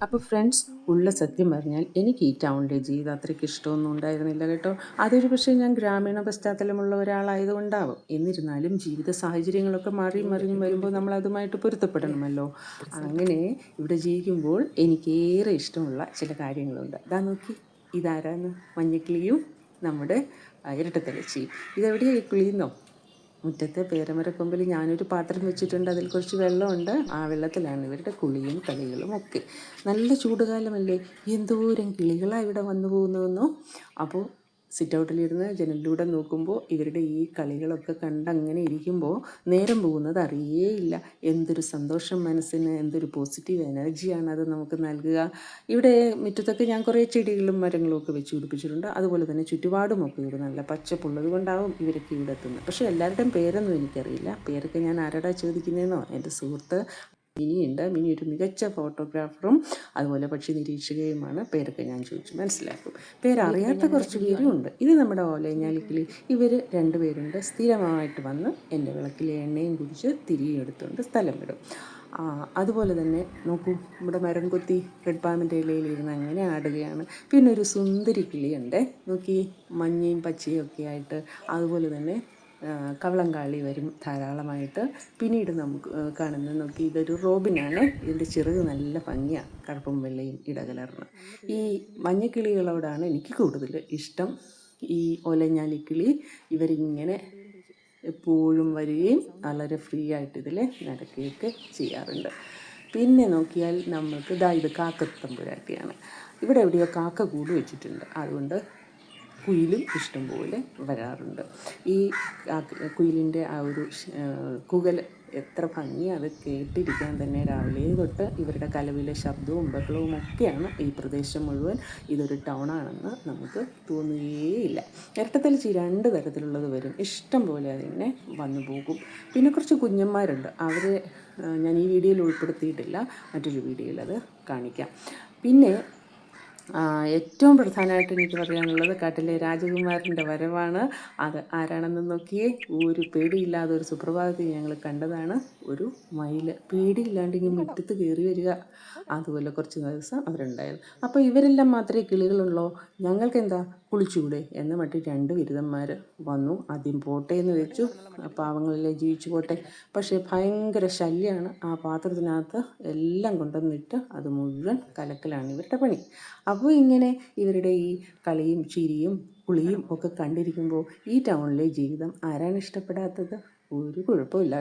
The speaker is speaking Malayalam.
അപ്പോൾ ഫ്രണ്ട്സ്, ഉള്ള സത്യം പറഞ്ഞാൽ എനിക്ക് ഈ ടൗണിലെ ജീവിതം അത്രയ്ക്ക് ഇഷ്ടമൊന്നും ഉണ്ടായിരുന്നില്ല കേട്ടോ. അതൊരു പക്ഷേ ഞാൻ ഗ്രാമീണ പശ്ചാത്തലമുള്ള ഒരാളായതുകൊണ്ടാവും. എന്നിരുന്നാലും ജീവിത സാഹചര്യങ്ങളൊക്കെ മാറി മറിഞ്ഞും വരുമ്പോൾ നമ്മൾ അതുമായിട്ട് പൊരുത്തപ്പെടണമല്ലോ. അങ്ങനെ ഇവിടെ ജീവിക്കുമ്പോൾ എനിക്കേറെ ഇഷ്ടമുള്ള ചില കാര്യങ്ങളുണ്ട്. ഇതാ നോക്കി, ഇതാരാന്ന്? മഞ്ഞക്കിളിയും നമ്മുടെ ഇരട്ടത്തലച്ചിയും. ഇതെവിടെയാണ് കിളിയുന്നോ? മുറ്റത്തെ പേരമരക്കൊമ്പിൽ ഞാനൊരു പാത്രം വെച്ചിട്ടുണ്ട്, അതിൽ കുറച്ച് വെള്ളമുണ്ട്. ആ വെള്ളത്തിലാണ് ഇവരുടെ കുളിയും കളികളും ഒക്കെ. നല്ല ചൂടുകാലമല്ലേ, എന്തോരം കിളികളാണ് ഇവിടെ വന്നു പോകുന്നതെന്നോ. അപ്പോൾ സിറ്റ് ഔട്ടിലിരുന്ന് ജനലിലൂടെ നോക്കുമ്പോൾ ഇവരുടെ ഈ കളികളൊക്കെ കണ്ടങ്ങനെ ഇരിക്കുമ്പോൾ നേരം പോകുന്നത് അറിയേയില്ല. എന്തൊരു സന്തോഷം മനസ്സിന്, എന്തൊരു പോസിറ്റീവ് എനർജിയാണ് അത് നമുക്ക് നൽകുക. ഇവിടെ മുറ്റത്തൊക്കെ ഞാൻ കുറേ ചെടികളും മരങ്ങളും ഒക്കെ വെച്ച് പിടിപ്പിച്ചിട്ടുണ്ട്. അതുപോലെ തന്നെ ചുറ്റുപാടുമൊക്കെ ഇവിടെ നല്ല പച്ചപ്പുള്ളത് കൊണ്ടാവും ഇവരൊക്കെ ഇവിടെ എത്തുന്നത്. പക്ഷേ എല്ലാവരുടെയും പേരൊന്നും എനിക്കറിയില്ല. പേരൊക്കെ ഞാൻ ആരോടാ ചോദിക്കുന്നതെന്നോ? എൻ്റെ സുഹൃത്ത് മിനിയുണ്ട്. മിനി ഒരു മികച്ച ഫോട്ടോഗ്രാഫറും അതുപോലെ പക്ഷി നിരീക്ഷകയുമാണ്. പേരൊക്കെ ഞാൻ ചോദിച്ചു മനസ്സിലാക്കും. പേരറിയാത്ത കുറച്ച് പേരും ഉണ്ട്. ഇത് നമ്മുടെ ഓലഞ്ഞാലിക്കിളി. ഇവർ രണ്ടുപേരുണ്ട്. സ്ഥിരമായിട്ട് വന്ന് എൻ്റെ വിളക്കിലെ എണ്ണയും കുടിച്ച് തിരികെ എടുത്തുകൊണ്ട് സ്ഥലം വിടും. അതുപോലെ തന്നെ നോക്കൂ, നമ്മുടെ മരം കൊത്തി റെഡ് പാമ്പിൻ്റെ ഇലയിലിരുന്ന് അങ്ങനെ ആടുകയാണ്. പിന്നെ ഒരു സുന്ദരി കിളിയുണ്ട്, നോക്കി, മഞ്ഞയും പച്ചയും ഒക്കെ ആയിട്ട്. അതുപോലെ തന്നെ കവളങ്കാളി വരും ധാരാളമായിട്ട്. പിന്നീട് നമുക്ക് കാണുന്നത് നോക്കി, ഇതൊരു റോബിനാണ്. ഇതിൻ്റെ ചിറക് നല്ല ഭംഗിയാണ്, കറുപ്പും വെള്ളയും ഇടകലർന്ന്. ഈ മഞ്ഞക്കിളികളോടാണ് എനിക്ക് കൂടുതൽ ഇഷ്ടം. ഈ ഓലഞ്ഞാലിക്കിളി ഇവരിങ്ങനെ എപ്പോഴും വരികയും വളരെ ഫ്രീ ആയിട്ട് ഇതിൽ നടക്കുകയൊക്കെ ചെയ്യാറുണ്ട്. പിന്നെ നോക്കിയാൽ നമ്മൾക്ക് ഇത് കാക്കത്തമ്പുരാട്ടിയാണ്. ഇവിടെ എവിടെയോ കാക്ക കൂട് വെച്ചിട്ടുണ്ട്, അതുകൊണ്ട് കുയിലും ഇഷ്ടംപോലെ വരാറുണ്ട്. ഈ കുയിലിൻ്റെ ആ ഒരു കുകൽ എത്ര ഭംഗിയാണ്, അത് കേട്ടിരിക്കാൻ തന്നെ. രാവിലെ തൊട്ട് ഇവരുടെ കലവിലെ ശബ്ദവും ബഹളവും ഒക്കെയാണ് ഈ പ്രദേശം മുഴുവൻ. ഇതൊരു ടൗണാണെന്ന് നമുക്ക് തോന്നുകയേയില്ല. ഇരട്ടത്തലച്ചി രണ്ട് തരത്തിലുള്ളത് വരും, ഇഷ്ടം പോലെ അതിനെ വന്നു പോകും. പിന്നെ കുറച്ച് കുഞ്ഞന്മാരുണ്ട്, അവരെ ഞാൻ ഈ വീഡിയോയിൽ ഉൾപ്പെടുത്തിയിട്ടില്ല, മറ്റൊരു വീഡിയോയിൽ അത് കാണിക്കാം. പിന്നെ ഏറ്റവും പ്രധാനമായിട്ട് എനിക്ക് പറയാനുള്ളത് കാട്ടിലെ രാജകുമാരൻ്റെ വരവാണ്. അത് ആരാണെന്ന് നോക്കിയേ. ഒരു പേടിയില്ലാതെ ഒരു സുപ്രഭാതത്തിൽ ഞങ്ങൾ കണ്ടതാണ് ഒരു മയിൽ. പേടിയില്ലാണ്ട് ഇങ്ങനെ മുറ്റത്ത് കയറി വരിക. അതുപോലെ കുറച്ച് ദിവസം അവരുണ്ടായിരുന്നു. അപ്പോൾ ഇവരെല്ലാം മാത്രമേ കിളികളുള്ളൂ, ഞങ്ങൾക്ക് എന്താ കുളിച്ചുകൂടെ എന്ന് മറ്റ് രണ്ട് ബിരുദന്മാർ വന്നു. ആദ്യം പോട്ടെ എന്ന് വെച്ചു, പാവങ്ങളെല്ലാം ജീവിച്ചു പോട്ടെ. പക്ഷേ ഭയങ്കര ശല്യമാണ്. ആ പാത്രത്തിനകത്ത് എല്ലാം കൊണ്ടുവന്നിട്ട് അത് മുഴുവൻ കലക്കലാണ് ഇവരുടെ പണി. അപ്പോൾ ഇങ്ങനെ ഇവരുടെ ഈ കളിയും ചിരിയും കുളിയും ഒക്കെ കണ്ടിരിക്കുമ്പോൾ ഈ ടൗണിലെ ജീവിതം ആരാണ് ഇഷ്ടപ്പെടാത്തത്? ഒരു കുഴപ്പമില്ല.